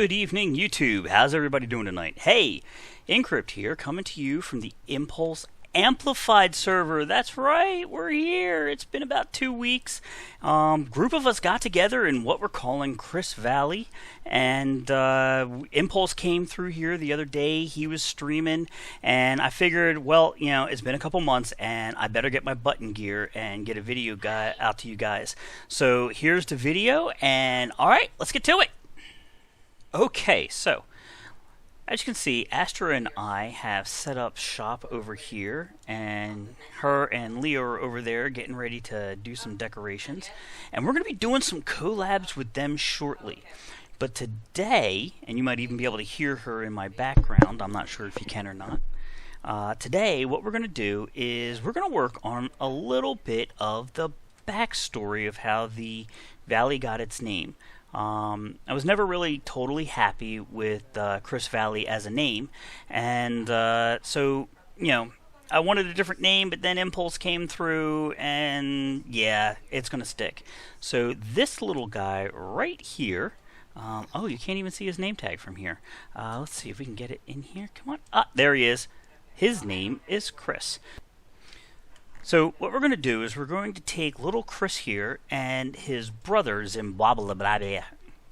Good evening, YouTube. How's everybody doing tonight? Hey, Encrypt here, coming to you from the Impulse Amplified server. That's right, we're here. It's been about 2 weeks. Group of us got together in what we're calling Chris Valley, and Impulse came through here the other day. He was streaming, and I figured, well, you know, it's been a couple months, and I better get my button gear and get a video out to you guys. So here's the video, and all right, let's get to it. Okay, so as you can see, Astra and I have set up shop over here, and her and Leo are over there getting ready to do some decorations, and we're going to be doing some collabs with them shortly. But today, and you might even be able to hear her in my background, I'm not sure if you can or not. Today, what we're going to do is we're going to work on a little bit of the backstory of how the valley got its name. I was never really totally happy with Chris Valley as a name, and so, you know, I wanted a different name, but then Impulse came through, and yeah, it's going to stick. So this little guy right here, oh, you can't even see his name tag from here. Let's see if we can get it in here. Come on. Ah, there he is. His name is Chris. So what we're going to do is we're going to take little Chris here, and his brother Zimbabwe,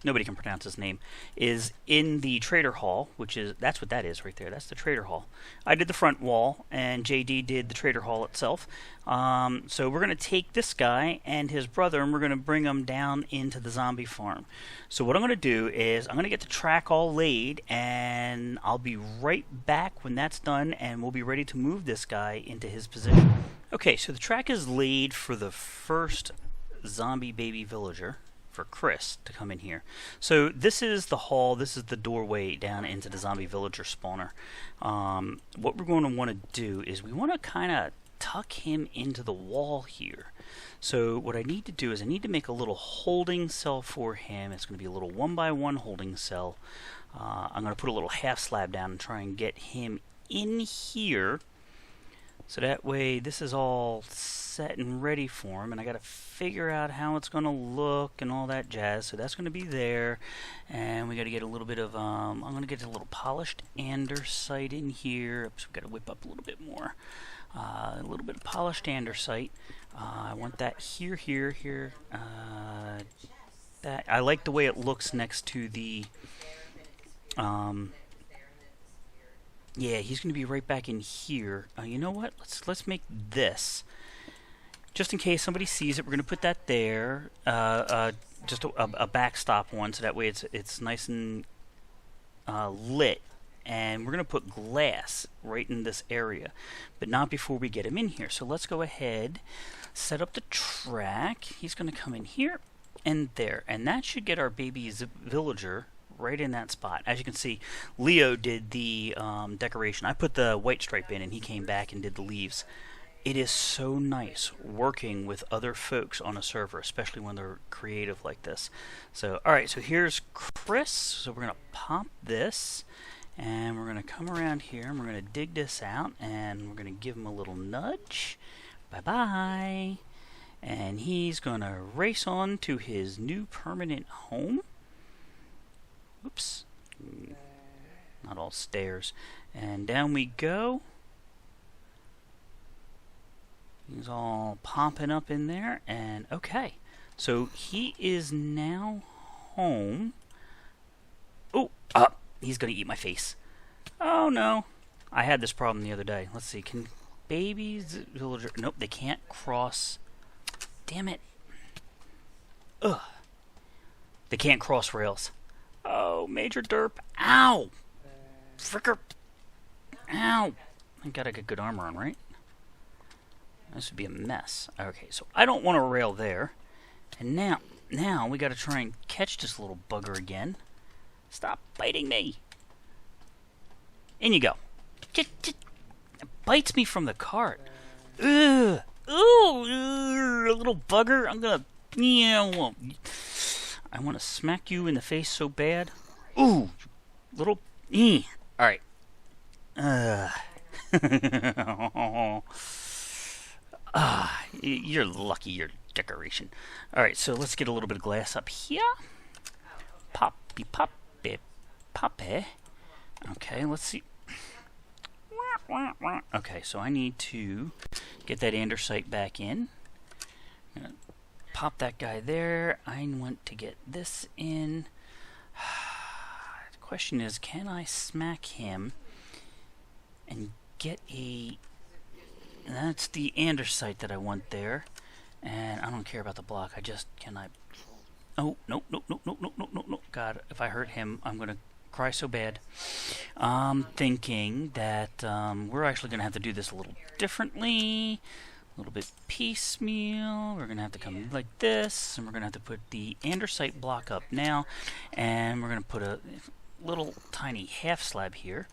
nobody can pronounce his name, is in the Trader Hall, that's what that is right there. That's the Trader Hall. I did the front wall, and JD did the Trader Hall itself. So we're going to take this guy and his brother, and we're going to bring them down into the zombie farm. So what I'm going to do is I'm going to get the track all laid, and I'll be right back when that's done, and we'll be ready to move this guy into his position. Okay, so the track is laid for the first zombie baby villager, for Chris to come in here. So this is the hall, this is the doorway down into the zombie villager spawner. What we're going to want to do is we want to kind of tuck him into the wall here. So what I need to do is I need to make a little holding cell for him. It's going to be a little 1x1 holding cell. I'm going to put a little half slab down and try and get him in here. So that way this is all set and ready for him, and I got to figure out how it's going to look and all that jazz. So that's going to be there, and we got to get a little bit of I'm going to get a little polished andesite in here. Oops, we got to whip up a little bit more. A little bit of polished andesite. I want that here. That I like the way it looks next to the yeah, he's going to be right back in here. You know what? Let's make this. Just in case somebody sees it, we're going to put that there. Just a backstop one, so that way it's nice and lit. And we're going to put glass right in this area, but not before we get him in here. So let's go ahead, set up the track. He's going to come in here and there, and that should get our baby villager right in that spot. As you can see, Leo did the decoration. I put the white stripe in, and he came back and did the leaves. It is so nice working with other folks on a server, especially when they're creative like this. So, alright, so here's Chris. So we're going to pop this, and we're going to come around here, and we're going to dig this out, and we're going to give him a little nudge. Bye-bye. And he's going to race on to his new permanent home. Oops, not all stairs. And down we go. He's all popping up in there, and okay. So he is now home. Oh, he's gonna eat my face. Oh no, I had this problem the other day. Let's see, can babies, villager, nope, they can't cross. Damn it. Ugh. They can't cross rails. Oh, Major Derp. Ow! Fricker. Ow! I gotta get good armor on, right? This would be a mess. Okay, so I don't want a rail there. And now we gotta try and catch this little bugger again. Stop biting me! In you go. It bites me from the cart. Ugh! Ooh! Little bugger. I'm gonna... Yeah, I want to smack you in the face so bad. Ooh, little. All right. You're lucky. Your decoration. All right, so let's get a little bit of glass up here. Poppy, pop, bip, puppy. Okay, let's see. Okay, so I need to get that andesite back in. I'm gonna pop that guy there. I want to get this in. The question is, can I smack him and get a... That's the andesite that I want there. And I don't care about the block. I just... Can I... Oh, no, no, no, no, no, no, no, no. God, if I hurt him, I'm going to cry so bad. I'm thinking that we're actually going to have to do this a little differently. A little bit piecemeal. We're going to have to come like this. And we're going to have to put the andesite block up now. And we're going to put a little tiny half slab here.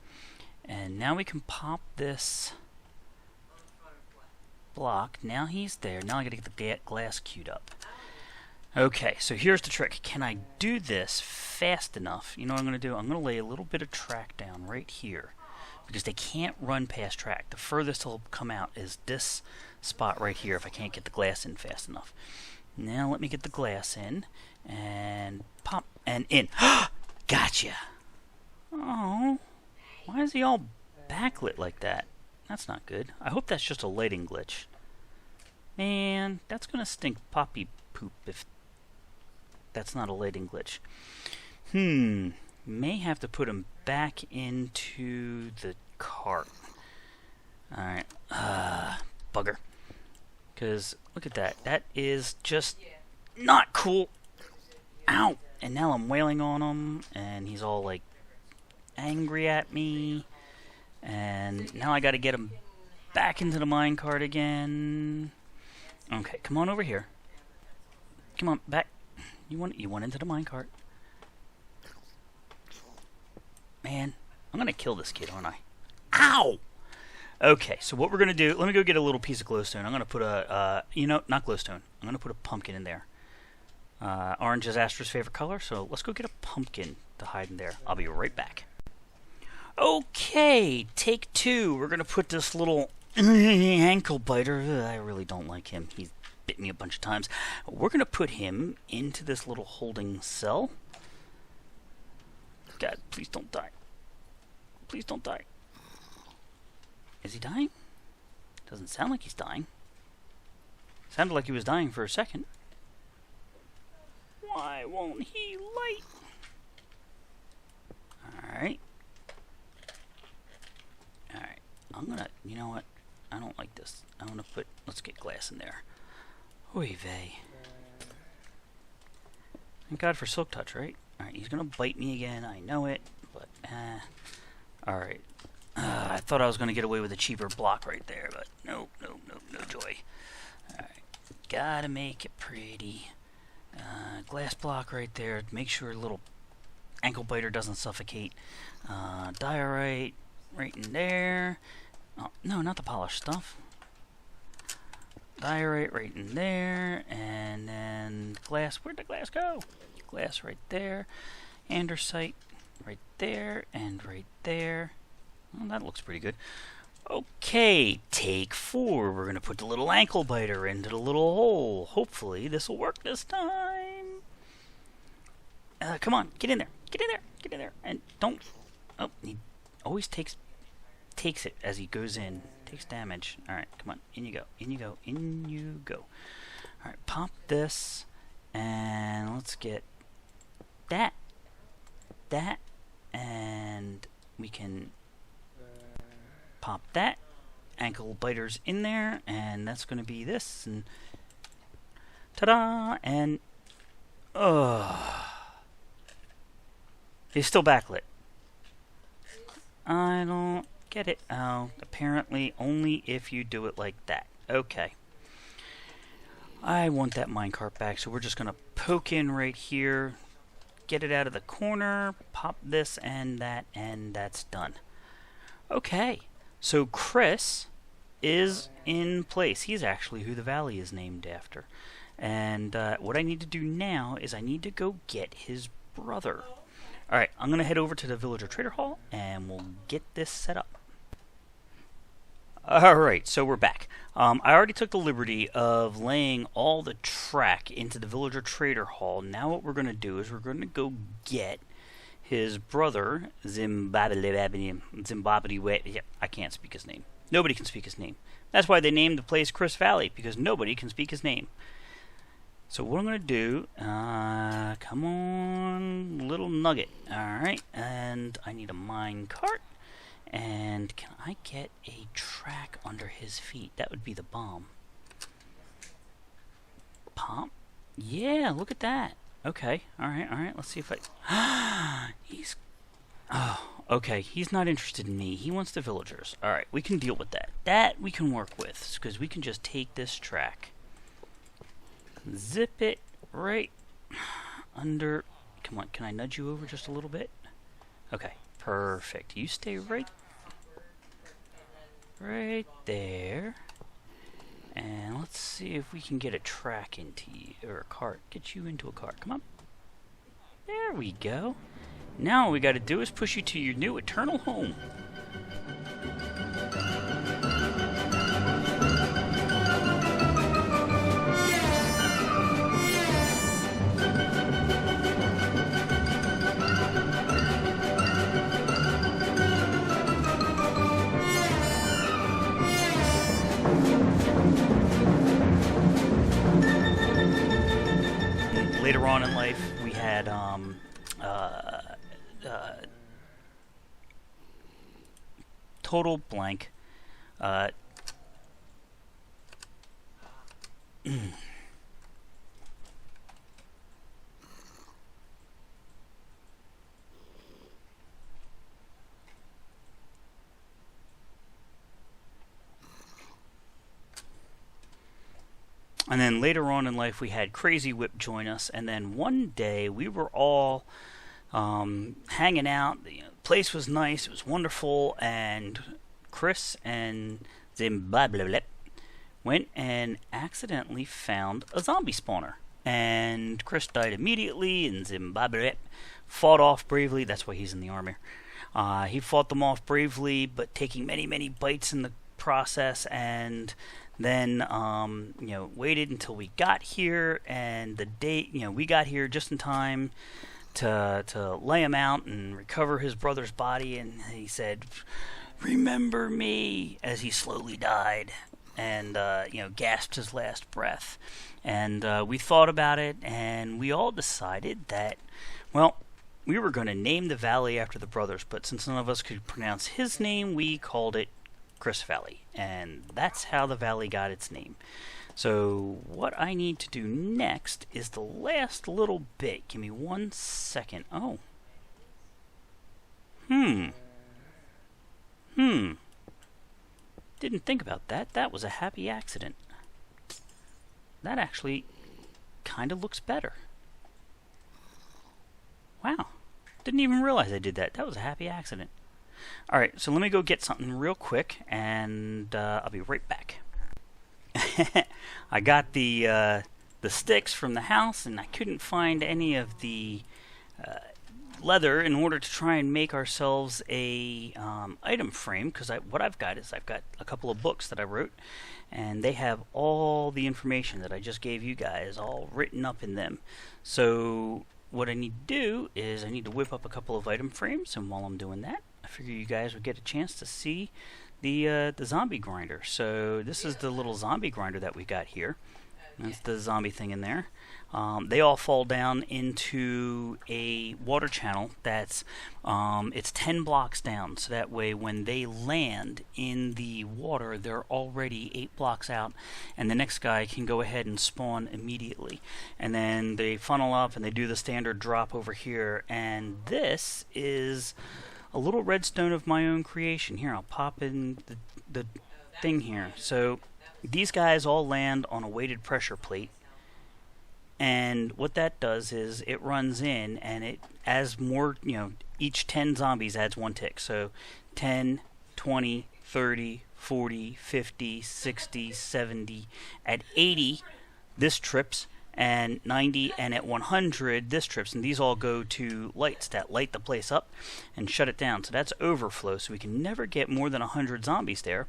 And now we can pop this block. Now he's there. Now I got to get the glass queued up. Okay, so here's the trick. Can I do this fast enough? You know what I'm going to do? I'm going to lay a little bit of track down right here, because they can't run past track. The furthest they'll come out is this spot right here if I can't get the glass in fast enough. Now let me get the glass in, and pop, and in. Gotcha! Oh, why is he all backlit like that? That's not good. I hope that's just a lighting glitch. Man, that's going to stink poppy poop if that's not a lighting glitch. May have to put him back into the cart. Alright. Bugger. Because, look at that. That is just not cool. Ow! And now I'm wailing on him, and he's all, like, angry at me. And now I gotta get him back into the minecart again. Okay, come on over here. Come on, back. You went into the minecart. Man, I'm gonna kill this kid, aren't I? Ow! Okay, so what we're gonna do, let me go get a little piece of glowstone. I'm gonna put a, not glowstone. I'm gonna put a pumpkin in there. Orange is Astra's favorite color, so let's go get a pumpkin to hide in there. I'll be right back. Okay, take two. We're gonna put this little ankle biter. I really don't like him. He's bit me a bunch of times. We're going to put him into this little holding cell. God, please don't die. Please don't die. Is he dying? Doesn't sound like he's dying. Sounded like he was dying for a second. Why won't he light? Alright. Alright. I'm gonna, you know what? I don't like this. I want to put, let's get glass in there. Oy vey. Thank God for Silk Touch, right? Alright, he's gonna bite me again, I know it, but, alright. I thought I was gonna get away with a cheaper block right there, but no joy. Alright, gotta make it pretty. Glass block right there, make sure a little ankle biter doesn't suffocate. Diorite right in there. Oh, no, not the polished stuff. Diorite right in there, and then glass. Where'd the glass go? Glass right there. Andesite right there, and right there. Well, that looks pretty good. Okay, take 4. We're going to put the little ankle biter into the little hole. Hopefully this will work this time. Come on, get in there. Get in there. Get in there. And don't... Oh, he always takes it as he goes in. Takes damage. Alright, come on. In you go. In you go. In you go. Alright, pop this. And let's get that. That. And we can pop that. Ankle biters in there. And that's going to be this. And ta-da! And... He's still backlit. I don't get it. Oh, apparently only if you do it like that. Okay. I want that minecart back, so we're just going to poke in right here, get it out of the corner, pop this and that's done. Okay. So Chris is in place. He's actually who the valley is named after. And what I need to do now is I need to go get his brother. Alright, I'm going to head over to the Villager Trader Hall, and we'll get this set up. Alright, so we're back. I already took the liberty of laying all the track into the Villager Trader Hall. Now what we're going to do is we're going to go get his brother, Zimbabwe, I can't speak his name. Nobody can speak his name. That's why they named the place Chris Valley, because nobody can speak his name. So what I'm going to do, come on, little nugget. Alright, and I need a mine cart. And can I get a track under his feet? That would be the bomb. Pop? Yeah, look at that. Okay, alright, let's see if I... He's... Oh, okay, he's not interested in me. He wants the villagers. Alright, we can deal with that. That we can work with, because we can just take this track. Zip it right under... Come on, can I nudge you over just a little bit? Okay, perfect. You stay right there. And let's see if we can get a track into you, or a cart. Get you into a cart. Come on. There we go. Now all we got to do is push you to your new eternal home. Later on in life, we had total blank. And then later on in life, we had Crazy Whip join us. And then one day, we were all hanging out. The place was nice. It was wonderful. And Chris and Zimbabwe went and accidentally found a zombie spawner. And Chris died immediately, and Zimbabwe fought off bravely. That's why he's in the army. He fought them off bravely, but taking many, many bites in the process. And then, waited until we got here, and the day, we got here just in time to lay him out and recover his brother's body, and he said, "Remember me," as he slowly died, and, gasped his last breath. And we thought about it, and we all decided that, well, we were going to name the valley after the brothers, but since none of us could pronounce his name, we called it Chris Valley, and that's how the valley got its name. So what I need to do next is the last little bit. Give me 1 second. Oh. Didn't think about that. That was a happy accident. That actually kind of looks better. Wow. Didn't even realize I did that. That was a happy accident. Alright, so let me go get something real quick, and I'll be right back. I got the sticks from the house, and I couldn't find any of the leather in order to try and make ourselves a item frame, because what I've got is I've got a couple of books that I wrote, and they have all the information that I just gave you guys all written up in them. So what I need to do is I need to whip up a couple of item frames, and while I'm doing that, I figure you guys would get a chance to see the zombie grinder. So this is the little zombie grinder that we got here. That's the zombie thing in there. They all fall down into a water channel that's it's 10 blocks down, so that way when they land in the water, they're already 8 blocks out, and the next guy can go ahead and spawn immediately. And then they funnel up and they do the standard drop over here, and this is a little redstone of my own creation. Here, I'll pop in the thing here. So these guys all land on a weighted pressure plate, and what that does is it runs in, and it as more, each 10 zombies adds 1 tick. So 10, 20, 30, 40, 50, 60, 70. At 80, this trips, and 90, and at 100 this trips, and these all go to lights that light the place up and shut it down. So that's overflow, so we can never get more than 100 zombies there.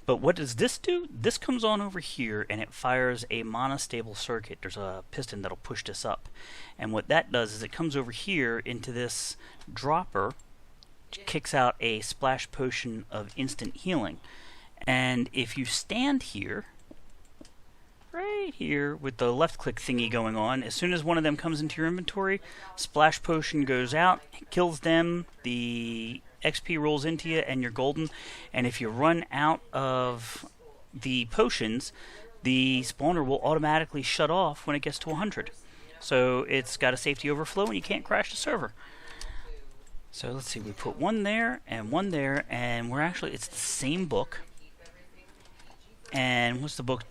But what does this do? This comes on over here and it fires a monostable circuit. There's a piston that'll push this up. And what that does is it comes over here into this dropper, which kicks out a splash potion of instant healing. And if you stand here, right here, with the left click thingy going on, as soon as one of them comes into your inventory, splash potion goes out, kills them, the XP rolls into you, and you're golden. And if you run out of the potions, the spawner will automatically shut off when it gets to 100. So it's got a safety overflow and you can't crash the server. So let's see, we put one there, and we're actually, it's the same book. And what's the book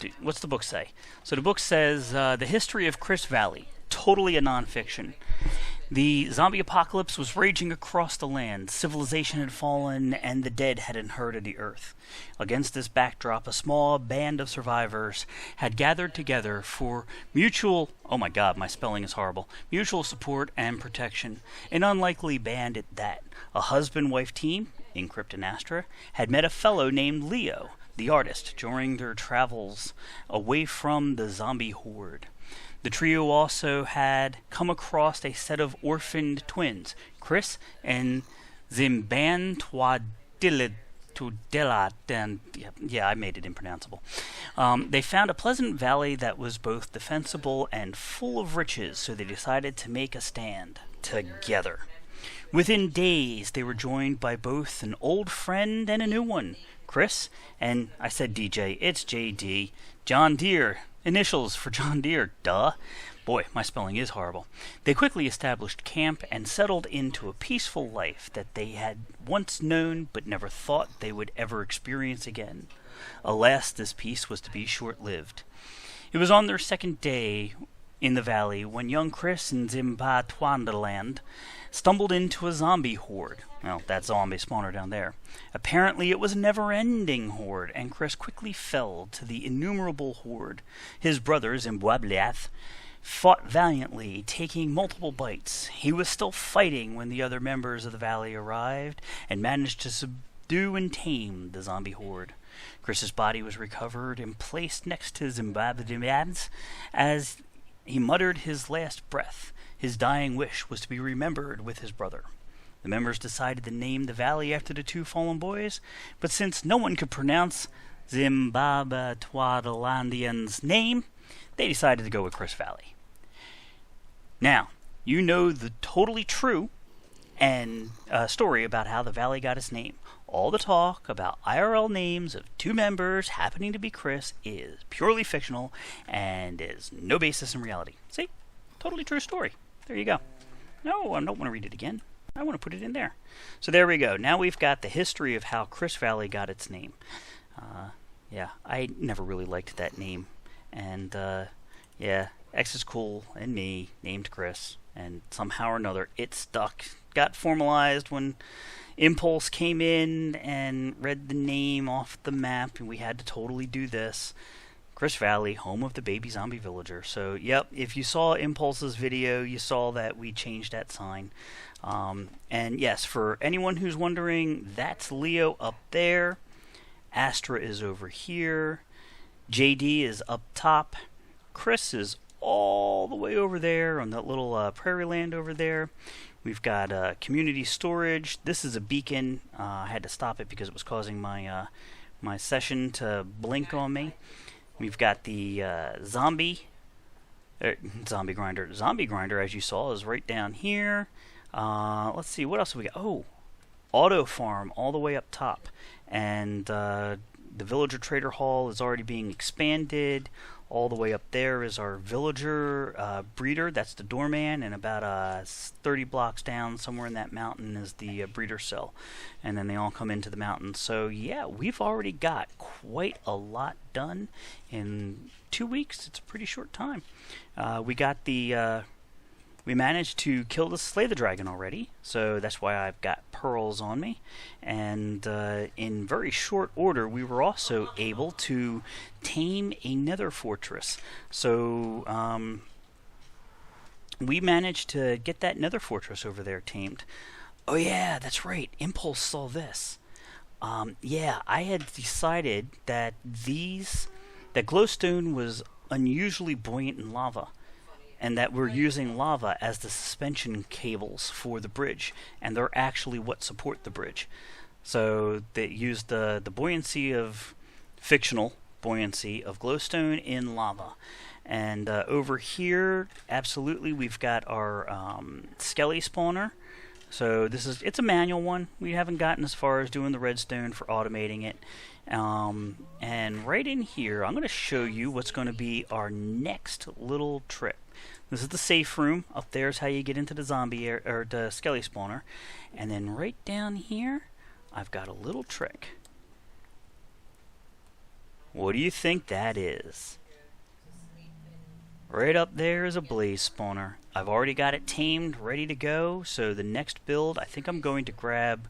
say? So the book says, The History of Chris Valley, totally a nonfiction. The zombie apocalypse was raging across the land. Civilization had fallen, and the dead had inherited the earth. Against this backdrop, a small band of survivors had gathered together for mutual, oh my god, my spelling is horrible, mutual support and protection. An unlikely band at that. A husband-wife team, Encrypt and Astra, had met a fellow named Leo, the artist, during their travels away from the zombie horde. The trio also had come across a set of orphaned twins, Chris and Zimbantwadilla. Yeah, I made it impronounceable. They found a pleasant valley that was both defensible and full of riches, so they decided to make a stand together. Within days, they were joined by both an old friend and a new one, Chris, and I said DJ, it's JD, John Deere. Initials for John Deere, duh. Boy, my spelling is horrible. They quickly established camp and settled into a peaceful life that they had once known but never thought they would ever experience again. Alas, this peace was to be short-lived. It was on their second day in the valley when young Chris in Zimbabweland stumbled into a zombie horde. Well, that zombie spawner down there. Apparently it was a never-ending horde, and Chris quickly fell to the innumerable horde. His brother, Zimbabweland, fought valiantly, taking multiple bites. He was still fighting when the other members of the valley arrived and managed to subdue and tame the zombie horde. Chris's body was recovered and placed next to Zimbabweland's as he muttered his last breath. His dying wish was to be remembered with his brother. The members decided to name the valley after the two fallen boys, but since no one could pronounce Zimbabweland's name, they decided to go with Chris Valley. Now, you know the totally true and story about how the valley got its name. All the talk about IRL names of two members happening to be Chris is purely fictional and is no basis in reality. See? Totally true story. There you go. No, I don't want to read it again. I want to put it in there. So there we go. Now we've got the history of how Chris Valley got its name. Yeah, I never really liked that name. And, yeah, X is cool and me named Chris. And somehow or another, it stuck. Got formalized when Impulse came in and read the name off the map, and we had to totally do this. Chris Valley, home of the baby zombie villager. So, yep, if you saw Impulse's video, you saw that we changed that sign. And yes, for anyone who's wondering, that's Leo up there. Astra is over here. JD is up top. Chris is all the way over there on that little prairie land over there. We've got community storage. This is a beacon. I had to stop it because it was causing my my session to blink on me. We've got the zombie grinder. Zombie grinder, as you saw, is right down here. Let's see, what else have we got? Oh, auto farm all the way up top. And the villager trader hall is already being expanded. All the way up there is our villager breeder. That's the doorman. And about 30 blocks down, somewhere in that mountain, is the breeder cell. And then they all come into the mountain. So, yeah, we've already got quite a lot done in 2 weeks. It's a pretty short time. We managed to slay the dragon already, so that's why I've got pearls on me. And in very short order, we were also able to tame a nether fortress. So we managed to get that nether fortress over there tamed. Oh yeah, that's right, Impulse saw this. Yeah, I had decided that that glowstone was unusually buoyant in lava, and that we're using lava as the suspension cables for the bridge, and they're actually what support the bridge. So they use the buoyancy of fictional buoyancy of glowstone in lava. And over here, absolutely, we've got our skelly spawner. So it's a manual one. We haven't gotten as far as doing the redstone for automating it. And right in here, I'm going to show you what's going to be our next little trick. This is the safe room. Up there is how you get into the zombie or the skelly spawner. And then right down here, I've got a little trick. What do you think that is? Right up there is a blaze spawner. I've already got it tamed, ready to go. So the next build, I think I'm going to grab.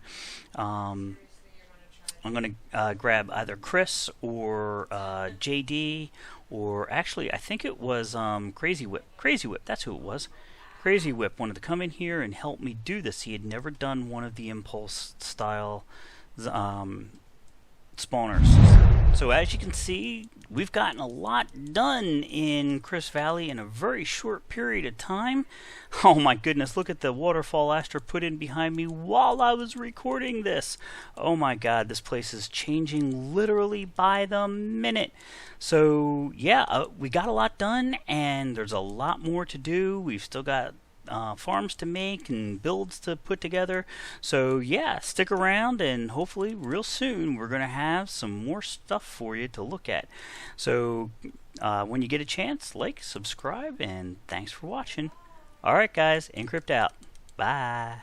I'm going to grab either Chris or JD, or actually, I think it was Crazy Whip. Crazy Whip, that's who it was. Crazy Whip wanted to come in here and help me do this. He had never done one of the Impulse style spawners. So as you can see, we've gotten a lot done in Chris Valley in a very short period of time. Oh my goodness, look at the waterfall Astra put in behind me while I was recording this. Oh my god, this place is changing literally by the minute. So yeah, we got a lot done, and there's a lot more to do. We've still got farms to make and builds to put together. So yeah, stick around, and hopefully real soon we're going to have some more stuff for you to look at. So when you get a chance, like, subscribe, and thanks for watching. Alright guys, Encrypt out. Bye.